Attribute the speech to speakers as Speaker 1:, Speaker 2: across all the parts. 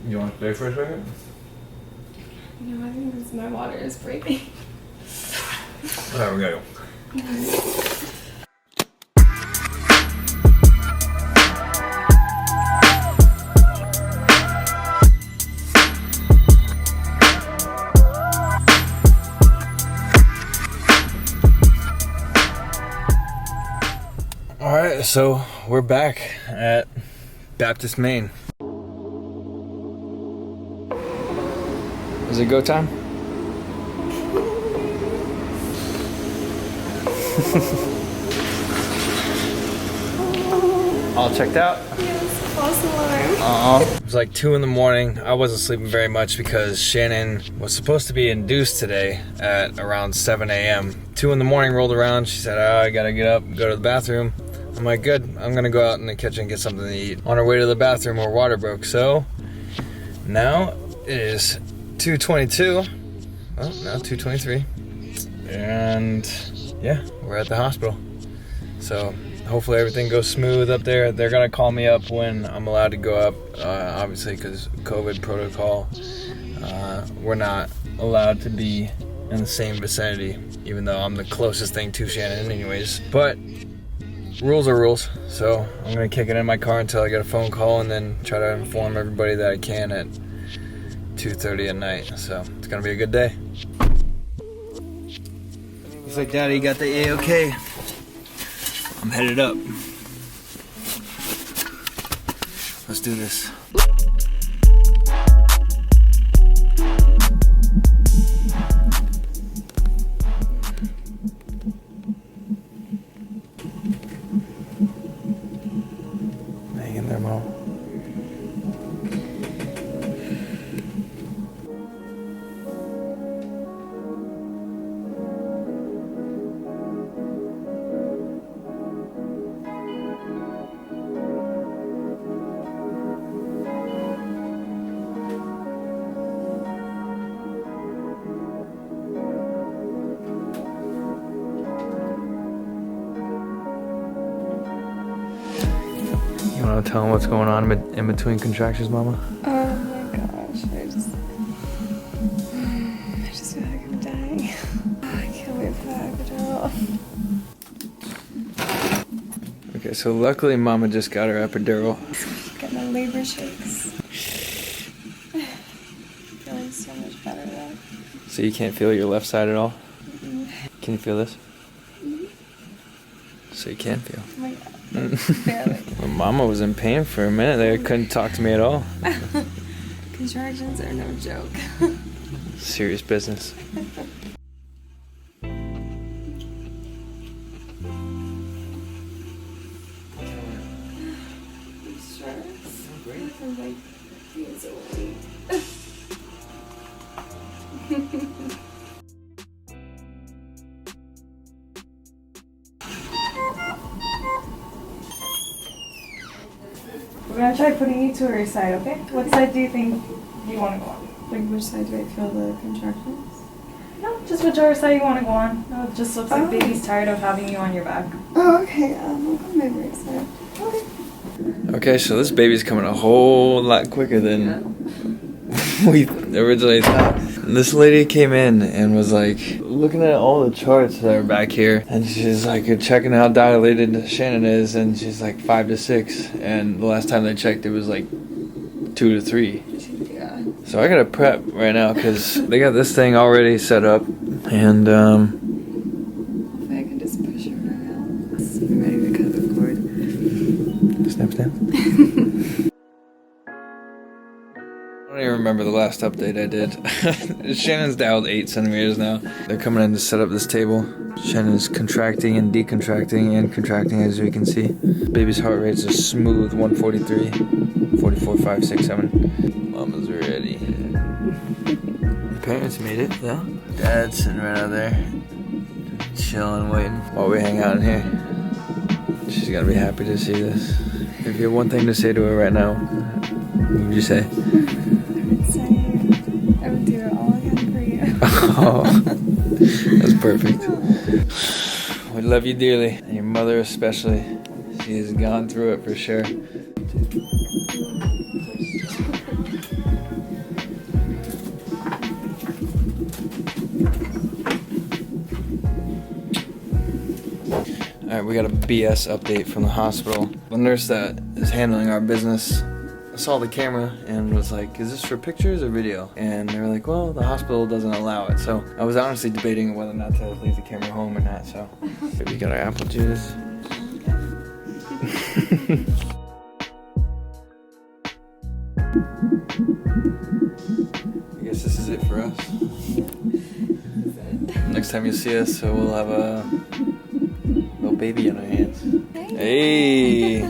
Speaker 1: You want to stay for a second?
Speaker 2: No, I think this, my water is breaking.
Speaker 1: There we go. Alright, so we're back at Baptist, Maine. Is it go time? All checked out?
Speaker 2: Yes, false alarm.
Speaker 1: It was like 2 in the morning. I wasn't sleeping very much because Shannon was supposed to be induced today at around 7 a.m. 2 in the morning rolled around. She said, oh, I gotta get up, go to the bathroom. I'm like, good. I'm gonna go out in the kitchen and get something to eat. On our way to the bathroom, our water broke. So now it is 2:22. Well, now 2:23. And yeah, we're at the hospital. So hopefully everything goes smooth up there. They're gonna call me up when I'm allowed to go up, obviously because COVID protocol. We're not allowed to be in the same vicinity, even though I'm the closest thing to Shannon anyways. But rules are rules, so I'm gonna kick it in my car until I get a phone call and then try to inform everybody that I can at 2:30 at night. So it's gonna be a good day. Looks like Daddy got the A-OK. I'm headed up. Let's do this. Hang in there, Mom. You want to tell them what's going on in between contractions, Mama?
Speaker 2: Oh my gosh, I just feel like I'm dying. I can't wait for that epidural.
Speaker 1: Okay, so luckily Mama just got her epidural.
Speaker 2: Getting the labor shakes. Feeling so much better though.
Speaker 1: So you can't feel your left side at all? Can you feel this? So you can feel.
Speaker 2: Oh my god. Barely.
Speaker 1: Well, Mama was in pain for a minute there. Couldn't talk to me at all.
Speaker 2: Contractions are no joke.
Speaker 1: Serious business.
Speaker 2: Stress. I'm like, he's so weak. We're gonna try putting you to her side, okay? What side do you think you want to go on? Like, which side do I feel the contractions? No, just whichever side you want to go on. No, it just looks like baby's tired of having you on your back. Oh, okay. I'll go on my right side. Okay.
Speaker 1: Okay, so this baby's coming a whole lot quicker than we originally thought. This lady came in and was like looking at all the charts that are back here, and she's like checking how dilated Shannon is, and she's like 5 to 6, and the last time they checked it was like 2 to 3.
Speaker 2: Yeah.
Speaker 1: So I gotta prep right now because they got this thing already set up, and
Speaker 2: If I can just push her around. I'm ready to cut the cord.
Speaker 1: snap. I don't even remember the last update I did. Shannon's dialed 8 centimeters now. They're coming in to set up this table. Shannon's contracting and decontracting and contracting, as you can see. Baby's heart rate's a smooth 143, 44, 5, 6, 7. Mama's ready. The parents made it, though. Dad's sitting right out there, chilling, waiting while we hang out in here. She's gotta be happy to see this. If you have one thing to say to her right now, what would you say?
Speaker 2: I would do it all again for you.
Speaker 1: Oh, that's perfect. We love you dearly, and your mother especially. She has gone through it for sure. Alright, we got a BS update from the hospital. The nurse that is handling our business saw the camera and was like, is this for pictures or video? And they were like, well, the hospital doesn't allow it. So I was honestly debating whether or not to leave the camera home or not. So we got our apple juice. I guess this is it for us. Next time you see us, so we'll have a little baby on our hands. Hey,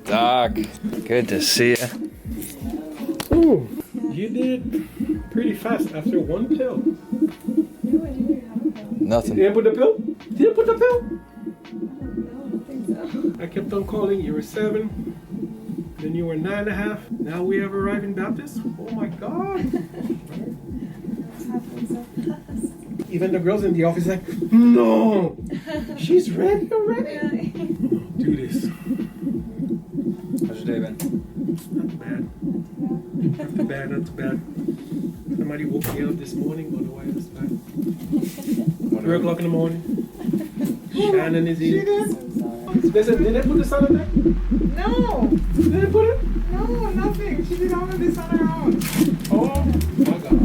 Speaker 1: Doc. Good to see you.
Speaker 3: Ooh, you did it pretty fast after one pill.
Speaker 1: Nothing.
Speaker 3: You didn't put the pill? Did you put the pill?
Speaker 2: I don't think so.
Speaker 3: I kept on calling. You were 7. Then you were 9.5. Now we have arrived in Baptist. Oh my God.
Speaker 2: It's happening so fast.
Speaker 3: Even the girls in the office like, no, she's ready already. Do this.
Speaker 1: How's your day been?
Speaker 3: Not bad. Not too bad, not too bad. Somebody woke me up this morning, but otherwise it's fine. 3 o'clock in the morning. Shannon is here. Listen, did they put the sun on there?
Speaker 4: No,
Speaker 3: Did they put it?
Speaker 4: no, nothing. She did all of this on her own.
Speaker 3: Oh my God.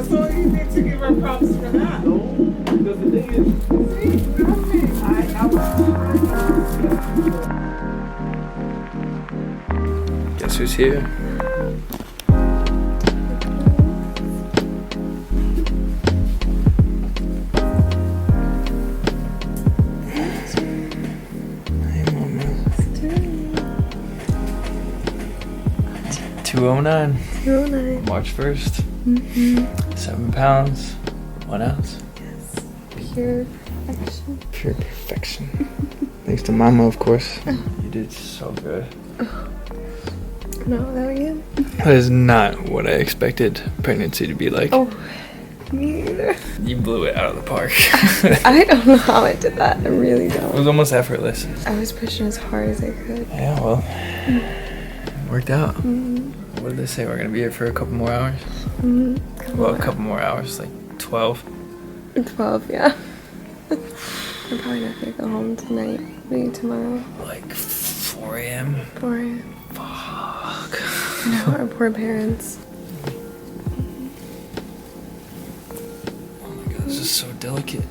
Speaker 4: So you need to give her props for that.
Speaker 3: No, because the thing is,
Speaker 4: See, nothing.
Speaker 1: Guess who's here? Hey, Mama. 209.
Speaker 5: 209.
Speaker 1: March 1st. 7 pounds, 1 ounce.
Speaker 5: Yes. Pure perfection.
Speaker 1: Pure perfection. Thanks to Mama, of course. You did so good.
Speaker 5: No, that again?
Speaker 1: That is not what I expected pregnancy to be like.
Speaker 5: Oh, me either.
Speaker 1: You blew it out of the park.
Speaker 5: I don't know how I did that. I really
Speaker 1: It
Speaker 5: don't.
Speaker 1: was almost effortless.
Speaker 5: I was pushing as hard as I could.
Speaker 1: Yeah, well, it worked out. What did they say? We're gonna be here for a couple more hours? Well, a couple more hours, like 12.
Speaker 5: 12, yeah. I'm probably not gonna go home tonight. Maybe tomorrow.
Speaker 1: Like 4 a.m.
Speaker 5: 4 a.m.
Speaker 1: Fuck.
Speaker 5: No, our poor parents.
Speaker 1: Oh my God, this is so delicate.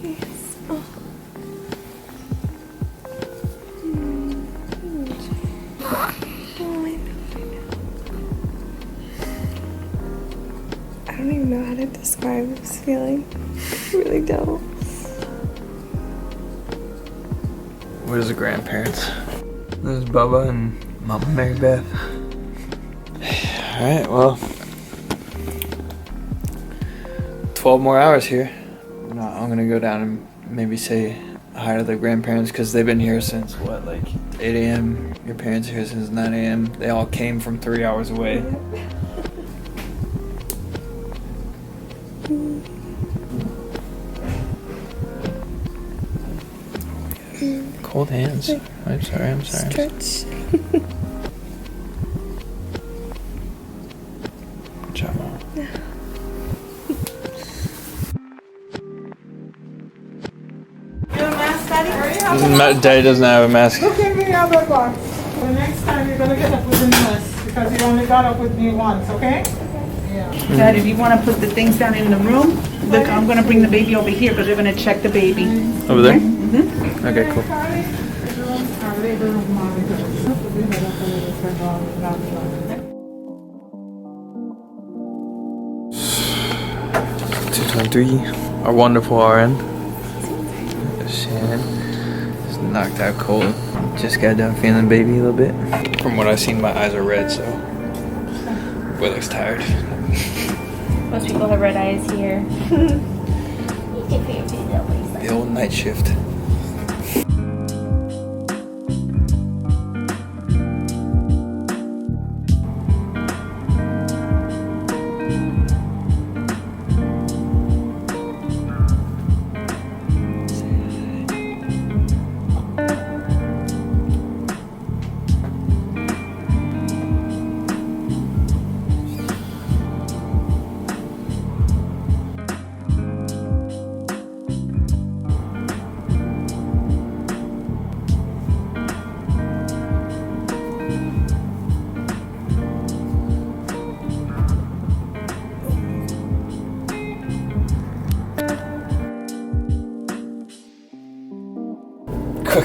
Speaker 5: Yes. Oh. I don't even know how to describe this feeling. I really don't.
Speaker 1: Where's the grandparents? There's Bubba and Mama Mary Beth. Alright, well, 12 more hours here. I'm gonna go down and maybe say hi to the grandparents because they've been here since what, like 8 a.m. Your parents are here since 9 a.m. They all came from 3 hours away. Cold hands. I'm sorry.
Speaker 5: Stretch.
Speaker 1: Good job, Mom.
Speaker 4: Your mask, Daddy?
Speaker 1: Daddy doesn't have a mask.
Speaker 4: Look in the other box. The next time you're gonna get up with a mask because you only got up with me once, okay? Yeah.
Speaker 6: Dad, if you want to put the things down in the room, look, I'm going to bring the baby over here because they're going to check the baby.
Speaker 1: Over there? Mm-hmm. Okay, cool. Our wonderful RN. Shannon is knocked out cold. Just got done feeling baby a little bit. From what I've seen, my eyes are red, so boy looks tired.
Speaker 7: Most people have red eyes here.
Speaker 1: The old night shift.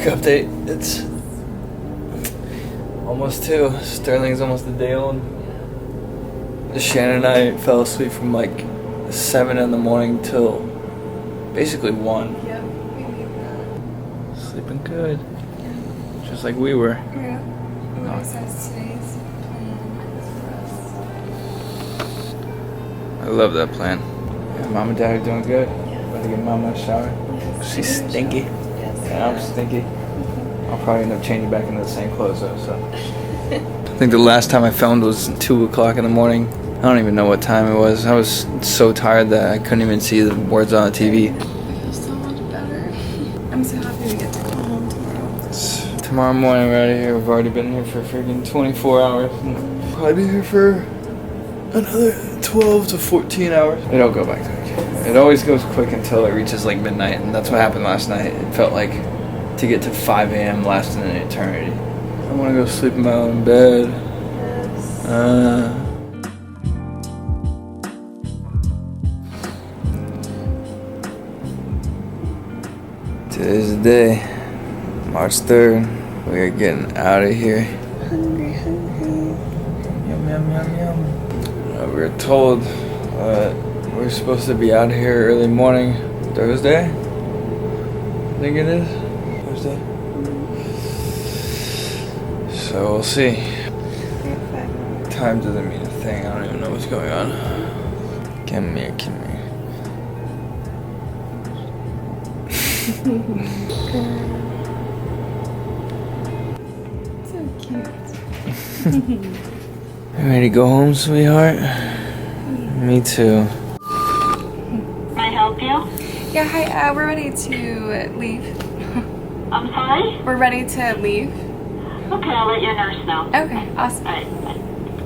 Speaker 1: update. It's almost 2. Sterling's almost a day old. Shannon and I fell asleep from like 7 in the morning till basically 1.
Speaker 5: Yep, we need that.
Speaker 1: Sleeping good. Just like we were.
Speaker 5: Yeah. What says today's plan for us?
Speaker 1: I love that plan. Yeah, Mom and Dad are doing good. About to get Mama a shower. She's stinky.
Speaker 5: Yes.
Speaker 1: And I'm stinky. I'll probably end up changing back into the same clothes though, so. I think the last time I filmed was 2 o'clock in the morning. I don't even know what time it was. I was so tired that I couldn't even see the words on the TV.
Speaker 5: I feel so much better. I'm so happy we get to go home tomorrow.
Speaker 1: Tomorrow morning we're out of here. We've already been here for freaking 24 hours. Probably be here for another 12 to 14 hours. It'll go by quick. It always goes quick until it reaches like midnight, and that's what happened last night. It felt like to get to 5 a.m. lasted an eternity. I want to go sleep in my own bed. Today's the day, March 3rd. We are getting out of here.
Speaker 5: Hungry, hungry.
Speaker 1: Yum, yum, yum, yum. We were told we're supposed to be out of here early morning Thursday. I think it is. Thursday. So we'll see. Time doesn't mean a thing. I don't even know what's going on. Come here, come here.
Speaker 5: So cute.
Speaker 1: You ready to go home, sweetheart? Me too.
Speaker 8: May I help you?
Speaker 5: Yeah, hi, we're ready to leave.
Speaker 8: I'm sorry?
Speaker 5: We're ready to leave.
Speaker 8: Okay, I'll let your nurse know.
Speaker 5: Okay, awesome.
Speaker 8: All right, bye.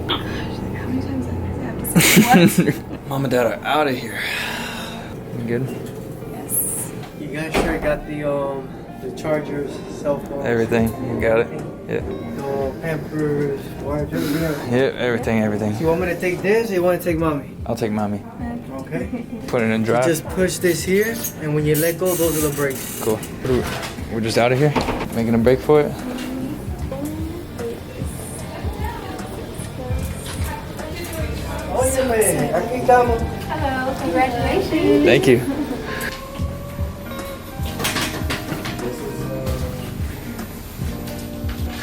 Speaker 5: Gosh, how many times do I have to say what?
Speaker 1: Mom and Dad are out of here. You good?
Speaker 5: Yes.
Speaker 3: You guys sure got the chargers, cell phones?
Speaker 1: Everything. You got it? Yeah.
Speaker 3: The Pampers, wipes, everything.
Speaker 1: Yeah, everything.
Speaker 3: You want me to take this or you want to take mommy?
Speaker 1: I'll take Mommy.
Speaker 3: Okay.
Speaker 1: Put it in drive.
Speaker 3: Just push this here, and when you let go, those are the brakes.
Speaker 1: Cool. We're just out of here? Making a break for it?
Speaker 7: Hello, congratulations.
Speaker 1: Thank you.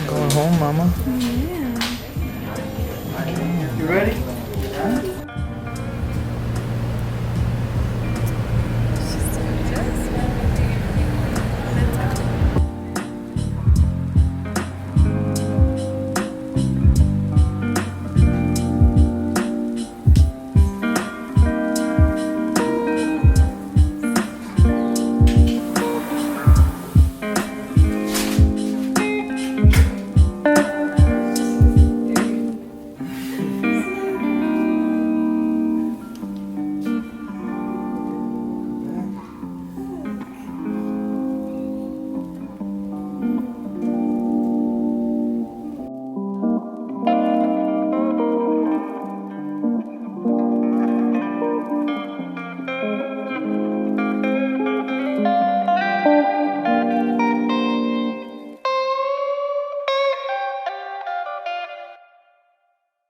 Speaker 1: Going home, Mama.
Speaker 3: You ready?